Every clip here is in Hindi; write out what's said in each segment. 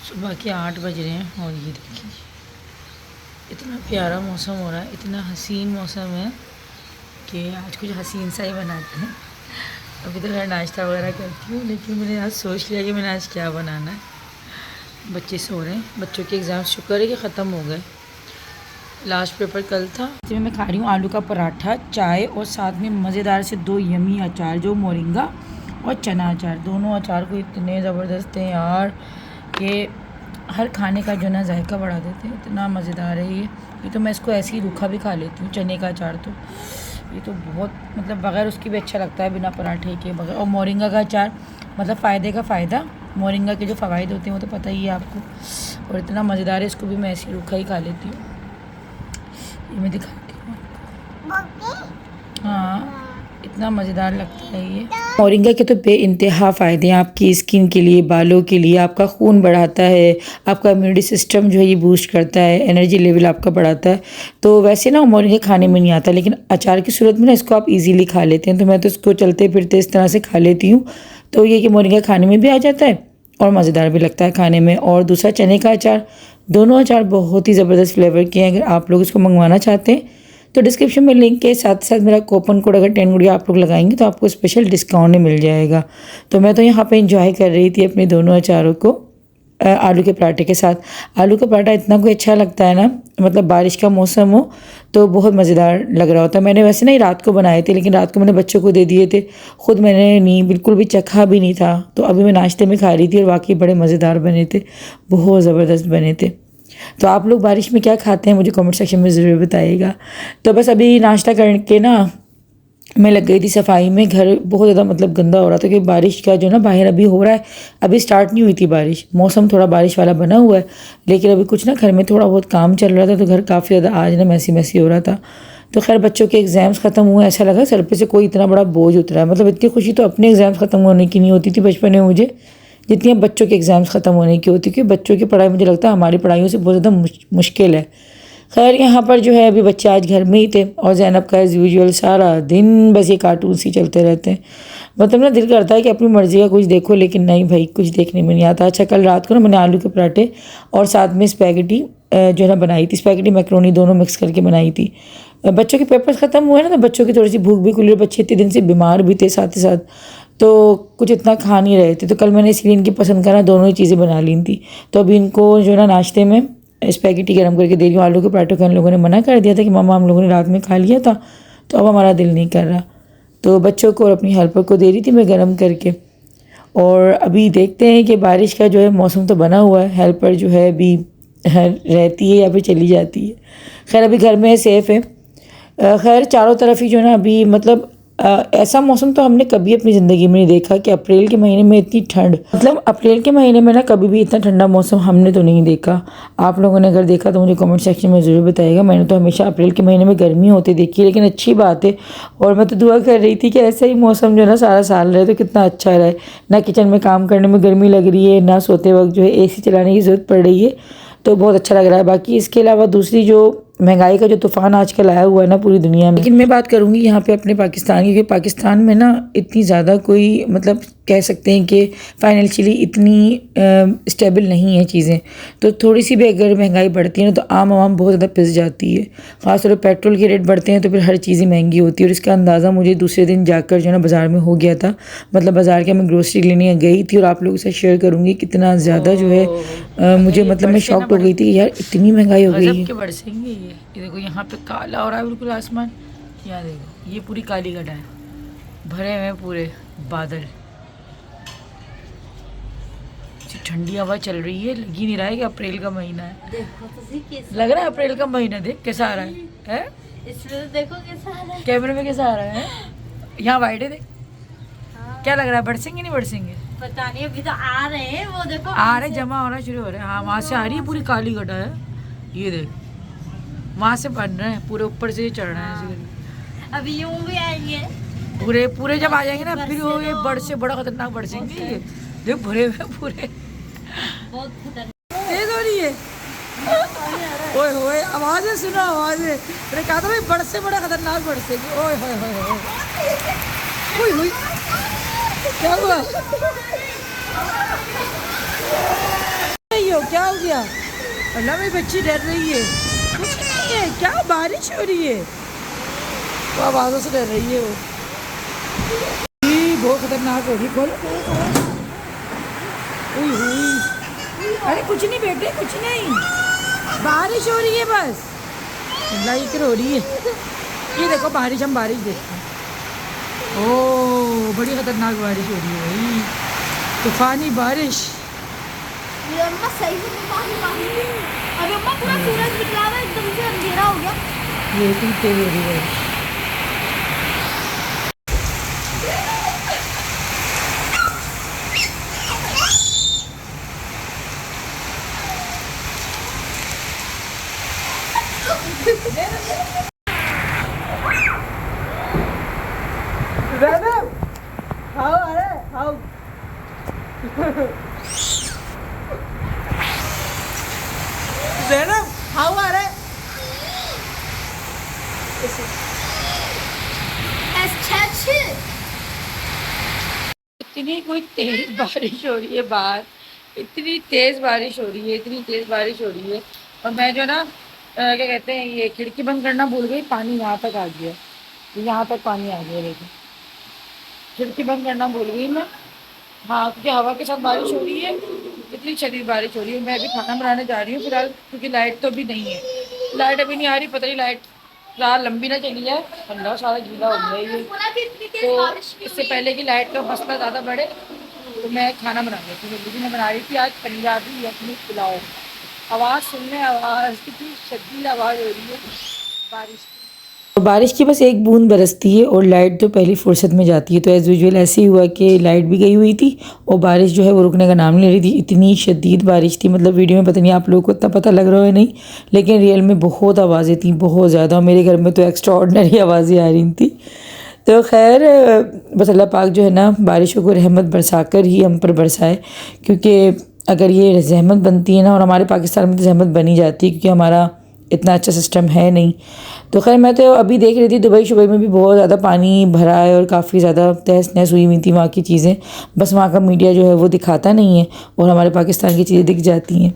सुबह के 8 बज रहे हैं और ये देखिए इतना प्यारा मौसम हो रहा है, इतना हसीन मौसम है कि आज कुछ हसीन सा ही बनाते हैं। अभी तो मैं नाश्ता वगैरह करती हूँ, लेकिन मैंने आज सोच लिया कि मैंने आज क्या बनाना है। बच्चे सो रहे हैं, बच्चों के एग्ज़ाम शुक्र है कि ख़त्म हो गए। लास्ट पेपर कल था। इसमें मैं खा रही हूँ आलू का पराठा, चाय और साथ में मज़ेदार से 2 यमी अचार, जो मोरिंगा और चना अचार। दोनों अचार को इतने ज़बरदस्त हैं यार कि हर खाने का जो ना जायका बढ़ा देते हैं। इतना मज़ेदार है ये तो मैं इसको ऐसे ही रूखा भी खा लेती हूँ। चने का अचार तो ये तो बहुत मतलब बग़ैर उसकी भी अच्छा लगता है, बिना पराठे के बग़ैर। और मोरिंगा का अचार मतलब फ़ायदे का फ़ायदा, मोरिंगा के जो फ़वाइद होते हैं वो तो पता ही है आपको। और इतना मज़ेदार है, इसको भी मैं ऐसे ही रूखा ही खा लेती हूँ। ये मैं दिखाती हूँ आपको। हाँ, इतना मज़ेदार लगता है ये। मोरिंगा के तो बेइंतहा फ़ायदे हैं आपकी स्किन के लिए, बालों के लिए। आपका खून बढ़ाता है, आपका इम्यूनिटी सिस्टम जो है ये बूस्ट करता है, एनर्जी लेवल आपका बढ़ाता है। तो वैसे ना मोरिंगा खाने में नहीं आता, लेकिन अचार की सूरत में ना इसको आप इजीली खा लेते हैं। तो मैं तो इसको चलते फिरते इस तरह से खा लेती हूँ। तो ये कि मोरिंगा खाने में भी आ जाता है और मज़ेदार भी लगता है खाने में। और दूसरा चने का अचार, दोनों अचार बहुत ही ज़बरदस्त फ्लेवर के हैं। अगर आप लोग इसको मंगवाना चाहते हैं तो डिस्क्रिप्शन में लिंक के साथ साथ मेरा कूपन कोड अगर 10 गुड़िया आप लोग लगाएंगे तो आपको स्पेशल डिस्काउंट मिल जाएगा। तो मैं तो यहाँ पे इंजॉय कर रही थी अपने दोनों अचारों को आलू के पराठे के साथ। आलू का पराठा इतना कोई अच्छा लगता है ना, मतलब बारिश का मौसम हो तो बहुत मज़ेदार लग रहा होता है। मैंने वैसे ना रात को बनाए थे, लेकिन रात को मैंने बच्चों को दे दिए थे, ख़ुद मैंने नहीं, बिल्कुल भी चखा भी नहीं था। तो अभी मैं नाश्ते में खा रही थी और वाकई बड़े मज़ेदार बने थे, बहुत ज़बरदस्त बने थे। तो आप लोग बारिश में क्या खाते हैं मुझे कमेंट सेक्शन में ज़रूर बताइएगा। तो बस अभी नाश्ता करके ना मैं लग गई थी सफाई में। घर बहुत ज़्यादा मतलब गंदा हो रहा था, क्योंकि बारिश का जो ना बाहर अभी हो रहा है, अभी स्टार्ट नहीं हुई थी बारिश। मौसम थोड़ा बारिश वाला बना हुआ है, लेकिन अभी कुछ ना घर में थोड़ा बहुत काम चल रहा था, तो घर काफ़ी ज़्यादा आज ना मैसी मैसी हो रहा था। तो खैर बच्चों के एग्ज़ाम्स ख़त्म हुए, ऐसा लगा सर पे से कोई इतना बड़ा बोझ उतरा है। मतलब इतनी खुशी तो अपने एग्ज़ाम्स ख़त्म होने की नहीं होती थी बचपन में मुझे, जितनी अब बच्चों के एग्ज़ाम्स ख़त्म होने की होती, क्योंकि बच्चों की पढ़ाई मुझे लगता है हमारी पढ़ाइयों से बहुत ज़्यादा मुश्किल है। खैर यहाँ पर जो है अभी बच्चे आज घर में ही थे, और ज़ैनब का एज़ यूजुअल सारा दिन बस ये कार्टून्स ही चलते रहते हैं। मतलब ना दिल करता है कि अपनी मर्ज़ी का कुछ देखो, लेकिन नहीं भाई, कुछ देखने में नहीं आता। अच्छा, कल रात को ना मैंने आलू के पराठे और साथ में स्पैगेटी जो है ना बनाई थी, स्पैगेटी मैक्रोनी दोनों मिक्स करके बनाई थी। बच्चों के पेपर्स ख़त्म हुए ना, तो बच्चों की थोड़ी सी भूख भी खुली, बच्चे इतने दिन से बीमार भी थे साथ ही साथ, तो कुछ इतना खा नहीं रहे थे। तो कल मैंने इसलिए इनकी पसंद का ना दोनों ही चीज़ें बना ली थी। तो अभी इनको जो है ना नाश्ते में स्पैगेटी गर्म करके दे रही हूँ। आलू के पराठों को हम लोगों ने मना कर दिया था कि मामा हम लोगों ने रात में खा लिया था, तो अब हमारा दिल नहीं कर रहा। तो बच्चों को और अपनी हेल्पर को दे रही थी मैं गर्म करके। और अभी देखते हैं कि बारिश का जो है मौसम तो बना हुआ है, हेल्पर जो है अभी रहती है या फिर चली जाती है। खैर अभी घर में सेफ़ है। खैर चारों तरफ ही जो है ना अभी मतलब ऐसा मौसम तो हमने कभी अपनी ज़िंदगी में नहीं देखा कि अप्रैल के महीने में इतनी ठंड। मतलब अप्रैल के महीने में ना कभी भी इतना ठंडा मौसम हमने तो नहीं देखा। आप लोगों ने अगर देखा तो मुझे कमेंट सेक्शन में ज़रूर बताइएगा। मैंने तो हमेशा अप्रैल के महीने में गर्मी होती देखी है, लेकिन अच्छी बात है। और मैं तो दुआ कर रही थी कि ऐसा ही मौसम जो है ना सारा साल रहे तो कितना अच्छा रहे। ना किचन में काम करने में गर्मी लग रही है, ना सोते वक्त जो है AC चलाने की ज़रूरत पड़ रही है, तो बहुत अच्छा लग रहा है। बाकी इसके अलावा दूसरी जो महंगाई का जो तूफ़ान आजकल आया हुआ है ना पूरी दुनिया में, लेकिन मैं बात करूँगी यहाँ पे अपने पाकिस्तान की, क्योंकि पाकिस्तान में ना इतनी ज़्यादा कोई मतलब कह सकते हैं कि फाइनेंशियली इतनी स्टेबल नहीं है चीज़ें। तो थोड़ी सी भी अगर महंगाई बढ़ती है ना तो आम आवाम बहुत ज़्यादा पिस जाती है। ख़ासतौर पर पेट्रोल के रेट बढ़ते हैं तो फिर हर चीज़ें महंगी होती है। और इसका अंदाज़ा मुझे दूसरे दिन जाकर जो है ना बाज़ार में हो गया था। मतलब बाज़ार के मैं ग्रोसरी लेने गई थी, और आप लोगों से शेयर करूँगी कितना ज़्यादा जो है मुझे मतलब मैं शॉक्ड हो गई थी यार, इतनी महंगाई हो गई है। बरसेंगे ये देखो यहाँ पे काला हो रहा है बिल्कुल आसमान। यहाँ देखो ये पूरी काली घटा है, भरे हुए पूरे बादल। ठंडी हवा चल रही है, लग ही नहीं रहा है कि अप्रैल का महीना है। देखो तो लग रहा है अप्रैल का महीना। देख कैसा आ रहा है इसमें तो देखो कैसा आ रहा है, कैमरे में कैसा आ रहा है। यहाँ वाइट है, देख। हाँ। क्या लग रहा है, बरसेंगे नहीं बरसेंगे पता नहीं, अभी तो आ रहे हैं, वो देखो आ रहे, जमा होना शुरू हो रहे हैं। हाँ वहाँ से आ रही है, पूरी काली घटा है, ये देख वहाँ से बन रहे हैं, पूरे ऊपर से चढ़ रहे हैं। अभी यूं भी आएंगे पूरे पूरे, जब आ जाएंगे ना फिर वो ये बड़ से बड़ा खतरनाक बरसेंगे। ये देख भरे हुए पूरे, बहुत खतरनाक तेज हो रही है। ओए होए आवाज़ें सुनो, आवाज़ें। मैंने कहा था भाई बड़ से बड़ा खतरनाक बरसेगी। ओए होए होए ओए होए, क्या हुआ? हो, क्या हो गया? अल्लाह मेरी बच्ची डर रही है। कुछ नहीं है, क्या बारिश हो रही है? वो आवाज़ों से डर रही है वो। बहुत खतरनाक हो रही। खोलो हुई। अरे कुछ नहीं बेटे, कुछ नहीं, बारिश हो रही है बस। अल्लाह ये क्या हो रही है? ये देखो बारिश, हम बारिश देखते हैं। ओह बड़ी खतरनाक बारिश हो रही है भाई, तूफानी बारिश। अम्मा सही से तूफानी बारिश। अरे अम्मा पूरा सूरज निकला हुआ है, एकदम से अंधेरा हो गया। ये इतनी तेज हो रही है बारिश। खाओ, अरे खाओ। ज़ैनब खाओ, अरे इतनी कोई तेज बारिश हो रही है बाहर, इतनी तेज बारिश हो रही है, इतनी तेज बारिश हो रही है। और मैं जो ना क्या कहते हैं, ये खिड़की बंद करना भूल गई, पानी यहाँ तक आ गया, यहाँ तक पानी आ गया। लेकिन खिड़की बंद करना भूल गई मैं। हाँ, क्योंकि हवा के साथ बारिश हो रही है, इतनी शदीद बारिश हो रही है। मैं अभी खाना बनाने जा रही हूँ फिलहाल, क्योंकि लाइट तो अभी नहीं है, लाइट अभी नहीं आ रही। पता नहीं लाइट रात लंबी ना चली जाए, अल्लाह सारा गीला हो गया ये। तो इससे पहले कि लाइट का मसला ज़्यादा बढ़े, तो मैं खाना बना लेती हूँ। जल्दी मैं बना रही थी आज पंजाबी यखनी पुलाव। आवाज़ सुन लें, आवाज़ कितनी शदीद आवाज़ हो रही है बारिश की। बारिश की बस एक बूंद बरसती है और लाइट तो पहली फुर्सत में जाती है। तो एज़ यूजुअल ऐसे ही हुआ कि लाइट भी गई हुई थी और बारिश जो है वो रुकने का नाम नहीं ले रही थी। इतनी शदीद बारिश थी, मतलब वीडियो में पता नहीं आप लोगों को इतना पता लग रहा है नहीं, लेकिन रियल में बहुत आवाज़ें थी, बहुत ज़्यादा। मेरे घर में तो एक्स्ट्रा ऑर्डनरी आवाज़ें आ रही थी। तो खैर बस अल्लाह पाक जो है ना बारिशों को रहमत बरसा कर ही हम पर बरसाए, क्योंकि अगर ये जहमत बनती है ना, और हमारे पाकिस्तान में तो जहमत बनी जाती है क्योंकि हमारा इतना अच्छा सिस्टम है नहीं। तो खैर मैं तो अभी देख रही थी दुबई शुबई में भी बहुत ज़्यादा पानी भरा है और काफ़ी ज़्यादा तहस नहस हुई हुई थी वहाँ की चीज़ें। बस वहाँ का मीडिया जो है वो दिखाता नहीं है और हमारे पाकिस्तान की चीज़ें दिख जाती हैं।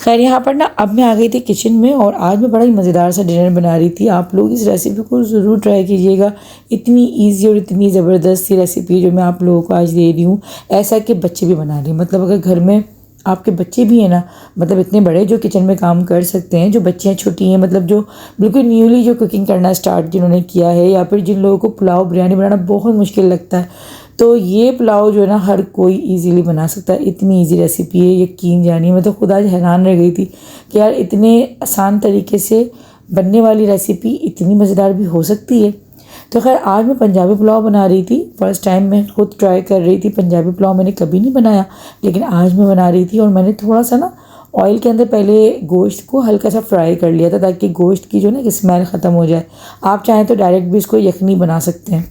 खैर यहाँ पर ना अब मैं आ गई थी किचन में और आज मैं बड़ा ही मज़ेदार सा डिनर बना रही थी। आप लोग इस रेसिपी को ज़रूर ट्राई कीजिएगा, इतनी ईजी और इतनी ज़बरदस्त सी रेसिपी जो मैं आप लोगों को आज दे रही हूँ, ऐसा कि बच्चे भी बना रही हैं। मतलब अगर घर में आपके बच्चे भी हैं ना, मतलब इतने बड़े जो किचन में काम कर सकते हैं, जो बच्चियाँ छोटी हैं, मतलब जो बिल्कुल न्यूली जो कुकिंग करना स्टार्ट जिन्होंने किया है, या फिर जिन लोगों को पुलाव बिरयानी बनाना बहुत मुश्किल लगता है, तो ये पुलाव जो है ना हर कोई इजीली बना सकता है। इतनी इजी रेसिपी है, यकीन जानिए। मैं तो खुद आज हैरान रह गई थी कि यार इतने आसान तरीके से बनने वाली रेसिपी इतनी मज़ेदार भी हो सकती है। तो खैर आज मैं पंजाबी पुलाव बना रही थी, फर्स्ट टाइम मैं खुद ट्राई कर रही थी। पंजाबी पुलाव मैंने कभी नहीं बनाया, लेकिन आज मैं बना रही थी। और मैंने थोड़ा सा ना ऑयल के अंदर पहले गोश्त को हल्का सा फ्राई कर लिया था, ताकि गोश्त की जो ना स्मेल ख़त्म हो जाए। आप चाहें तो डायरेक्ट भी इसको यखनी बना सकते हैं।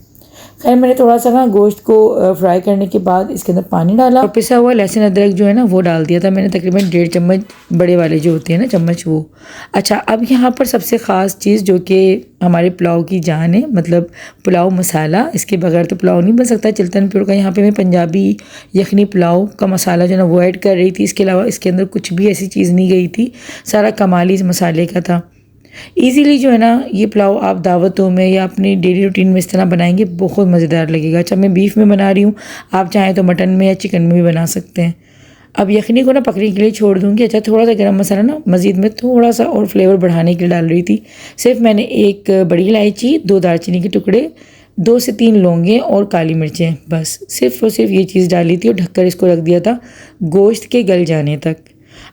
खैर मैंने थोड़ा सा ना गोश्त को फ्राई करने के बाद इसके अंदर पानी डाला और पिसा हुआ लहसुन अदरक जो है ना वो डाल दिया था मैंने, तकरीबन 1.5 चम्मच, बड़े वाले जो होते हैं ना चम्मच वो। अच्छा, अब यहाँ पर सबसे ख़ास चीज़ जो कि हमारे पुलाव की जान है, मतलब पुलाव मसाला। इसके बगैर तो पुलाव नहीं बन सकता। चिल्तन प्योर का यहाँ पे मैं पंजाबी यखनी पुलाव का मसाला जो है ना वो ऐड कर रही थी। इसके अलावा इसके अंदर कुछ भी ऐसी चीज़ नहीं गई थी, सारा कमाल इस मसाले का था। इजीली जो है ना ये पुलाव आप दावतों में या अपनी डेली रूटीन में इस तरह बनाएंगे, बहुत मज़ेदार लगेगा। अच्छा, मैं बीफ में बना रही हूँ, आप चाहें तो मटन में या चिकन में भी बना सकते हैं। अब यखनी को ना पकने के लिए छोड़ दूँगी। अच्छा, थोड़ा सा गरम मसाला ना मज़ीद में थोड़ा सा और फ्लेवर बढ़ाने के लिए डाल रही थी। सिर्फ मैंने एक बड़ी इलायची, 2 दालचीनी के टुकड़े, 2 से 3 लौंगे और काली मिर्चें, बस सिर्फ और सिर्फ ये चीज़ डाली थी और ढककर इसको रख दिया था गोश्त के गल जाने तक।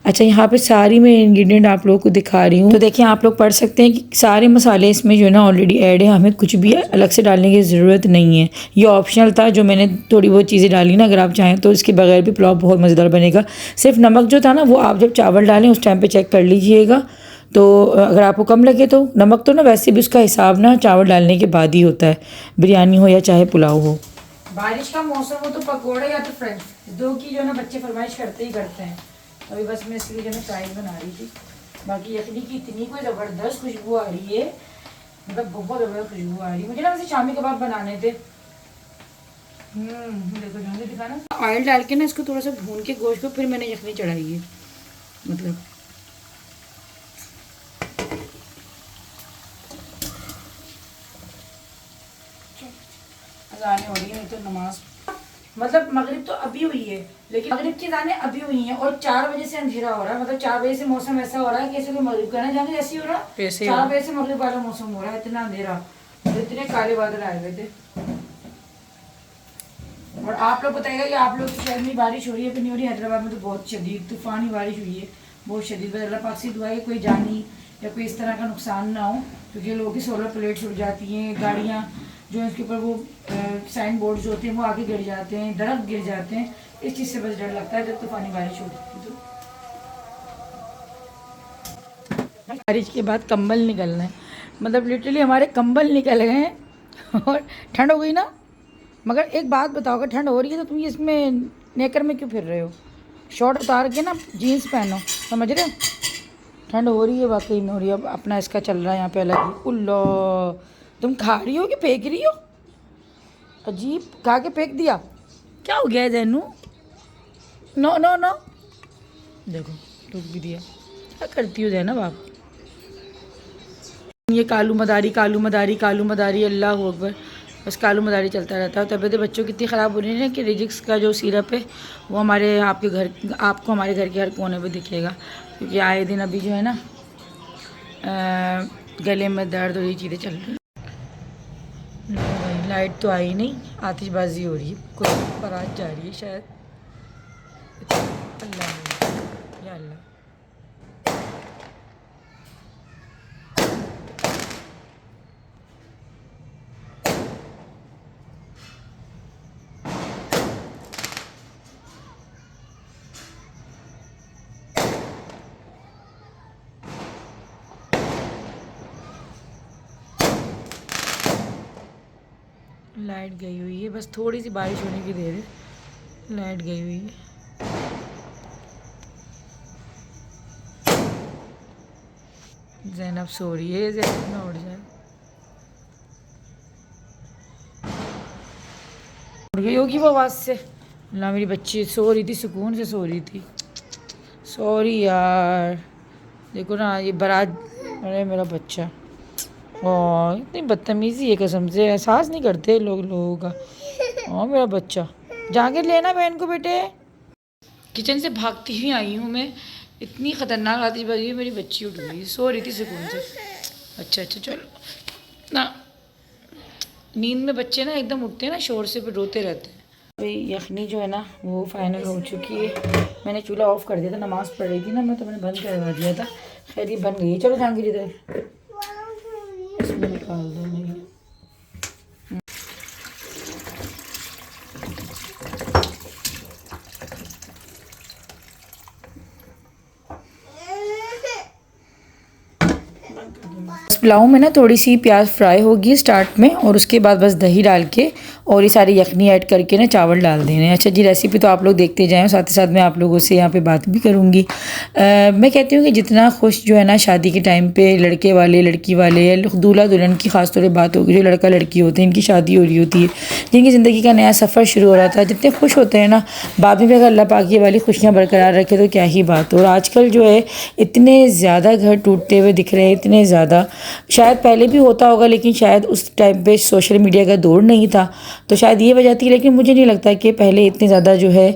अच्छा, यहाँ पे सारी मैं इंग्रेडिएंट आप लोगों को दिखा रही हूँ, तो देखिए आप लोग पढ़ सकते हैं कि सारे मसाले इसमें जो है ना ऑलरेडी ऐड है, हमें कुछ भी अलग से डालने की ज़रूरत नहीं है। ये ऑप्शनल था, जो मैंने थोड़ी बहुत चीज़ें डाली ना, अगर आप चाहें तो इसके बगैर भी पुलाव बहुत मज़ेदार बनेगा। सिर्फ नमक जो था ना वो आप जब चावल डालें उस टाइम पर चेक कर लीजिएगा। तो अगर आपको कम लगे तो नमक तो ना वैसे भी उसका हिसाब ना चावल डालने के बाद ही होता है, बिरयानी हो या चाहे पुलाव हो। बारिश का मौसम हो तो पकौड़े या तो फ्रेंच, दो की जो है ना बच्चे फरमाइश करते ही करते हैं। अभी बस मैं इसलिए जो है फ्राइज बना रही थी। बाकी यखनी की इतनी कोई ज़बरदस्त खुशबू आ रही है, मतलब बहुत ज़बरदस्त खुशबू आ रही है। मुझे ना वैसे शामी कबाब बनाने थे। देखो जो दिखाना, ऑयल डाल के ना इसको थोड़ा सा भून के गोश्त को फिर मैंने यखनी चढ़ाई है। मतलब अज़ानें हो रही है, नहीं तो नमाज मतलब मगरिब तो अभी हुई है, लेकिन मगरिब की अज़ानें अभी हुई हैं और 4 बजे से अंधेरा हो रहा है। मतलब 4 बजे से मौसम ऐसा हो रहा है कि ऐसे कोई मगरिब करने जाने जैसे ही हो रहा है, 4 बजे से मगरिब वाला मौसम हो रहा है। इतना अंधेरा और इतने काले बादल आए हुए थे। और आप लोग बताइएगा कि आप लोग के शहर में बारिश हो रही है कि नहीं हो रही। हैदराबाद में तो बहुत शदीद तूफ़ानी बारिश हुई है, बहुत शदीद। बस अल्लाह पाक से दुआ है कोई जानी या कोई इस तरह का नुकसान ना हो, क्योंकि लोगों की सोलर प्लेट्स उड़ जाती हैं, गाड़ियाँ जो है उसके ऊपर वो साइन बोर्ड्स होते हैं वो आगे गिर जाते हैं, दरख्त गिर जाते हैं। इस चीज़ से बस डर लगता है जब तूफ़ानी बारिश होती है। तो बारिश के बाद कंबल निकलना है, मतलब लिटरली हमारे कंबल निकल गए हैं और ठंड हो गई ना। मगर एक बात बताओ, अगर ठंड हो रही है तो तुम ये इसमें नेकर में क्यों फिर रहे हो? शॉर्ट उतार के ना जीन्स पहनो, समझ रहे हो? ठंड हो रही है, वाकई में हो रही है। अब अपना इसका चल रहा है यहाँ पे अलग ही। उल्लो, तुम खा रही हो कि फेंक रही हो? अजीब, खा के फेंक दिया, क्या हो गया है जैनू? नो नो नो, देखो टूट भी दिया। क्या करती हो जैनब आप? ये कालू मदारी कालू मदारी कालू मदारी, अल्लाह अकबर, बस कालू मदारी चलता रहता है। तबीयत बच्चों की इतनी ख़राब हो रही है कि रिजिक्स का जो सिरप है वो हमारे आपके घर, आपको हमारे घर के हर कोने पे दिखेगा, क्योंकि आए दिन अभी जो है ना गले में दर्द और ये चीज़ें चल रही हैं। भाई लाइट तो आई नहीं, आतिशबाजी हो रही है, कोई बारात जा रही है शायद। अल्लाह या अल्लाह। लाइट गई हुई है, बस थोड़ी सी बारिश होने की देर है, लाइट गई हुई है। ज़ैनब सो रही है, ज़ैनब ना उठ जाए। उठ गई होगी वो आवाज़ से। ना मेरी बच्ची सो रही थी, सुकून से सो रही थी। सॉरी यार, देखो ना ये बारात, अरे मेरा बच्चा, और इतनी बदतमीज़ी है कसम से, एहसास नहीं करते लोग लोगों का। और मेरा बच्चा, जाके लेना बहन को बेटे। किचन से भागती हुई आई हूँ मैं, इतनी ख़तरनाक आतिशबाजी, मेरी बच्ची उठ गई, सो रही थी सुकून से। अच्छा अच्छा चलो ना, नींद में बच्चे ना एकदम उठते हैं ना शोर से, फिर रोते रहते हैं। भाई यखनी जो है ना वो फाइनल हो चुकी है। मैंने चूल्हा ऑफ़ कर दिया था, नमाज़ पढ़ रही थी ना मैं, तो मैंने बंद करवा दिया था। खैर ये बन गई है। चलो जहांगीर इधर, इसमें निकाल दो नहीं। पुलाव में ना थोड़ी सी प्याज फ्राई होगी स्टार्ट में, और उसके बाद बस दही डाल के और ये सारी यखनी ऐड करके ना चावल डाल देने हैं। अच्छा जी, रेसिपी तो आप लोग देखते जाएं, साथ ही साथ मैं आप लोगों से यहाँ पे बात भी करूँगी। मैं कहती हूँ कि जितना खुश जो है ना शादी के टाइम पे लड़के वाले लड़की वाले या दूल्हा दुल्हन की खास तौर पर बात होगी, जो लड़का लड़की होते हैं इनकी शादी हो रही होती है, जिनकी ज़िंदगी का नया सफ़र शुरू हो रहा था, जितने खुश होते हैं ना, बाद में भी अगर अल्लाह पाक ये वाली खुशियाँ बरकरार रखे तो क्या ही बात हो। और आजकल जो है इतने ज़्यादा घर टूटते हुए दिख रहे हैं, इतने ज़्यादा, शायद पहले भी होता होगा लेकिन शायद उस टाइम पे सोशल मीडिया का दौर नहीं था, तो शायद ये वजह थी। लेकिन मुझे नहीं लगता कि पहले इतने ज़्यादा जो है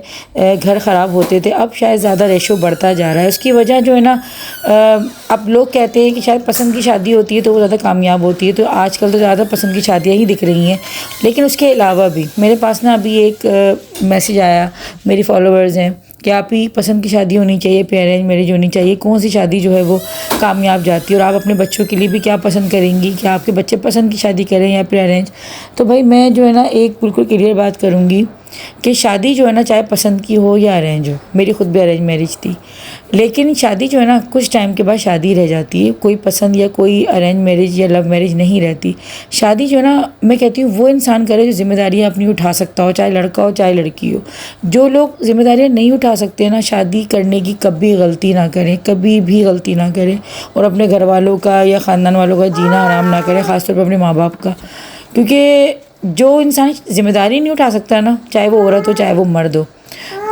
घर ख़राब होते थे, अब शायद ज़्यादा रेशो बढ़ता जा रहा है। उसकी वजह जो है ना, अब लोग कहते हैं कि शायद पसंद की शादी होती है तो वो ज़्यादा कामयाब होती है, तो आजकल तो ज़्यादा पसंद की शादियाँ ही दिख रही हैं। लेकिन उसके अलावा भी मेरे पास ना अभी एक मैसेज आया, मेरी फॉलोअर्स हैं कि आप ही पसंद की शादी होनी चाहिए, पे अरेंज मैरिज होनी चाहिए, कौन सी शादी जो है वो कामयाब जाती है, और आप अपने बच्चों के लिए भी क्या पसंद करेंगी, क्या आपके बच्चे पसंद की शादी करें या पे अरेंज। तो भाई मैं जो है ना एक बिल्कुल क्लियर बात करूँगी कि शादी जो है ना चाहे पसंद की हो या अरेंज हो, मेरी खुद भी अरेंज मैरिज थी, लेकिन शादी जो है ना कुछ टाइम के बाद शादी रह जाती है, कोई पसंद या कोई अरेंज मैरिज या लव मैरिज नहीं रहती। शादी जो है ना मैं कहती हूँ वो इंसान करे जो जिम्मेदारियाँ अपनी उठा सकता हो, चाहे लड़का हो चाहे लड़की हो। जो लोग जिम्मेदारियाँ नहीं उठा सकते ना, शादी करने की कभी गलती ना करें, कभी भी गलती ना करें, और अपने घर वालों का या ख़ानदान वालों का जीना आराम ना करें, ख़ासतौर पर अपने माँ बाप का। क्योंकि जो इंसान जिम्मेदारी नहीं उठा सकता ना, चाहे वो औरत हो चाहे वो मर्द हो,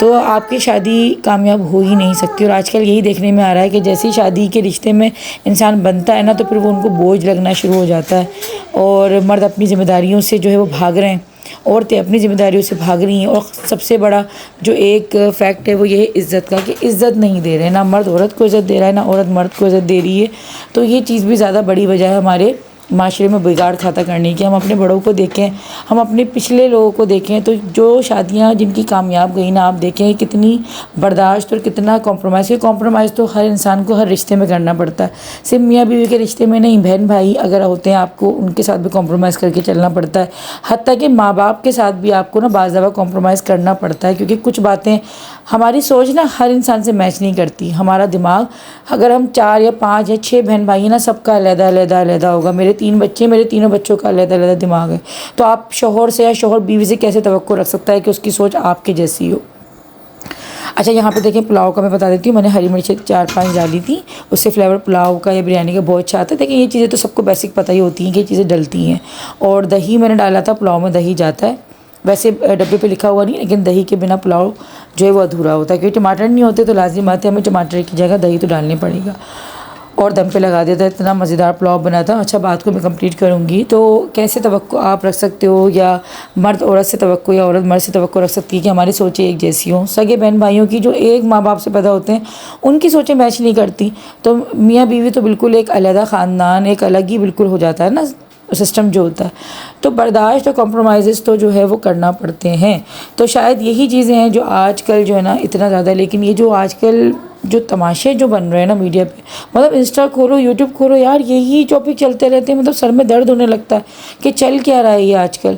तो आपकी शादी कामयाब हो ही नहीं सकती। और आजकल यही देखने में आ रहा है कि जैसे ही शादी के रिश्ते में इंसान बनता है ना, तो फिर वो उनको बोझ लगना शुरू हो जाता है और मर्द अपनी ज़िम्मेदारियों से जो है वो भाग रहे हैं, औरतें अपनी ज़िम्मेदारियों से भाग रही हैं। और सबसे बड़ा जो एक फैक्ट है वो ये है इज़्ज़त का, कि इज़्ज़त नहीं दे रहे हैं, ना मर्द औरत को इज़्ज़त दे रहा है, ना औरत मर्द को इज़्ज़त दे रही है। तो ये चीज़ भी ज़्यादा बड़ी वजह है हमारे माशरे में बिगाड़ खाता करने की। हम अपने बड़ों को देखें, हम अपने पिछले लोगों को देखें, तो जो शादियां जिनकी कामयाब गई ना, आप देखें कितनी बर्दाश्त और कितना कॉम्प्रोमाइज़। कॉम्प्रोमाइज़ तो हर इंसान को हर रिश्ते में करना पड़ता है, सिर्फ मियाँ बीवी के रिश्ते में नहीं, बहन भाई अगर होते हैं आपको उनके साथ भी कॉम्प्रोमाइज़ करके चलना पड़ता है। हत्ता कि माँ बाप के साथ भी आपको ना बाज़ दफ़ा कॉम्प्रोमाइज़ करना पड़ता है, क्योंकि कुछ बातें हमारी सोच ना हर इंसान से मैच नहीं करती। हमारा दिमाग, अगर हम 4 या 5 या 6 बहन भाई हैं ना, सबका अलग-अलग होगा। मेरे 3 बच्चे, मेरे तीनों बच्चों का अलग-अलग दिमाग है। तो आप शौहर से या शौहर बीवी से कैसे तवक्को रख सकता है कि उसकी सोच आपके जैसी हो। अच्छा, यहाँ पे देखें पुलाव का मैं बता देती हूँ। मैंने हरी मिर्चें 4-5 डाली थी, उससे फ्लेवर पुलाव का या बिरयानी का बहुत अच्छा आता है। देखिए ये चीज़ें तो सबको बेसिक पता ही होती हैं कि ये चीज़ें डलती हैं। और दही मैंने डाला था, पुलाव में दही जाता है। वैसे डब्बे पे लिखा हुआ नहीं, लेकिन दही के बिना पुलाव जो है वो अधूरा होता है, क्योंकि टमाटर नहीं होते तो लाजिम बात है हमें टमाटर की जगह दही तो डालनी पड़ेगा। और दम पे लगा दिया था, इतना मज़ेदार पुलाव बना था। अच्छा, बात को मैं कंप्लीट करूँगी। तो कैसे तवक्को आप रख सकते हो, या मर्द औरत से तवक्को या औरत मर्द से तवक्को रख सकती है कि हमारी सोचें एक जैसी हों। सगे बहन भाइयों की जो एक माँ बाप से पैदा होते हैं उनकी सोचें मैच नहीं करती, तो मियाँ बीवी तो बिल्कुल एक अलग ख़ानदान, एक अलग ही बिल्कुल हो जाता है ना सिस्टम जो होता है। तो बर्दाश्त और कॉम्प्रोमाइज़ तो जो है वो करना पड़ते हैं। तो शायद यही चीज़ें हैं जो आजकल जो है ना इतना ज़्यादा, लेकिन ये जो आजकल जो तमाशे जो बन रहे हैं ना मीडिया पे, मतलब इंस्टा खोलो, यूट्यूब खोलो यार, यही टॉपिक चलते रहते हैं। मतलब सर में दर्द होने लगता है कि चल क्या रहा है ये आजकल।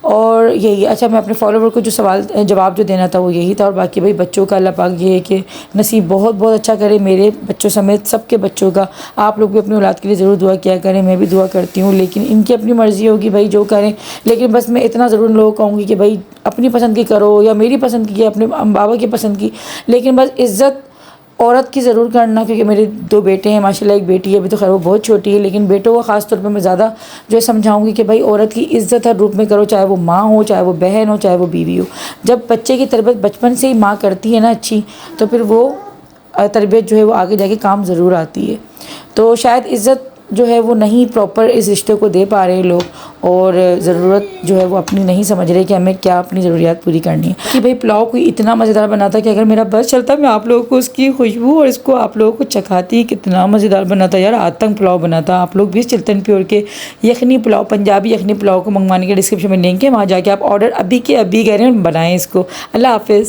और यही, अच्छा मैं अपने फॉलोवर को जो सवाल जवाब जो देना था वो यही था। और बाकी भाई बच्चों का अल्लाह पाक ये है कि नसीब बहुत बहुत अच्छा करे, मेरे बच्चों समेत सबके बच्चों का। आप लोग भी अपनी औलाद के लिए ज़रूर दुआ किया करें, मैं भी दुआ करती हूँ। लेकिन इनकी अपनी मर्ज़ी होगी भाई जो करें, लेकिन बस मैं इतना ज़रूर लोगों को कहूँगी कि भाई अपनी पसंद की करो या मेरी पसंद की, अपने बाबा की पसंद की, लेकिन बस इज़्ज़त औरत की ज़रूर करना। क्योंकि मेरे 2 बेटे हैं माशाल्लाह, एक बेटी है, अभी तो खैर वो बहुत छोटी है, लेकिन बेटों को ख़ास तौर पे मैं ज़्यादा जो है समझाऊंगी कि भाई औरत की इज़्ज़त हर रूप में करो, चाहे वो माँ हो, चाहे वो बहन हो, चाहे वो बीवी हो। जब बच्चे की तरबियत बचपन से ही माँ करती है ना अच्छी, तो फिर वो तरबियत जो है वो आगे जाके काम ज़रूर आती है। तो शायद इज़्ज़त जो है वो नहीं प्रॉपर इस रिश्ते को दे पा रहे लोग, और ज़रूरत जो है वो अपनी नहीं समझ रहे कि हमें क्या अपनी ज़रूरियात पूरी करनी है। कि भाई पुलाव कोई इतना मज़ेदार बना था कि अगर मेरा बस चलता मैं आप लोगों को उसकी खुशबू और इसको आप लोगों को चखाती। कितना मज़ेदार बना था यार, आतंक पुलाव बना था। आप लोग भी चिल्तन प्योर के यखनी पुलाव, पंजाबी यखनी पुलाव को मंगवाने के डिस्क्रिप्शन में लिंक है, वहाँ जाके आप ऑर्डर अभी के अभी करें और बनाएँ इसको। अल्लाह हाफ़िज़।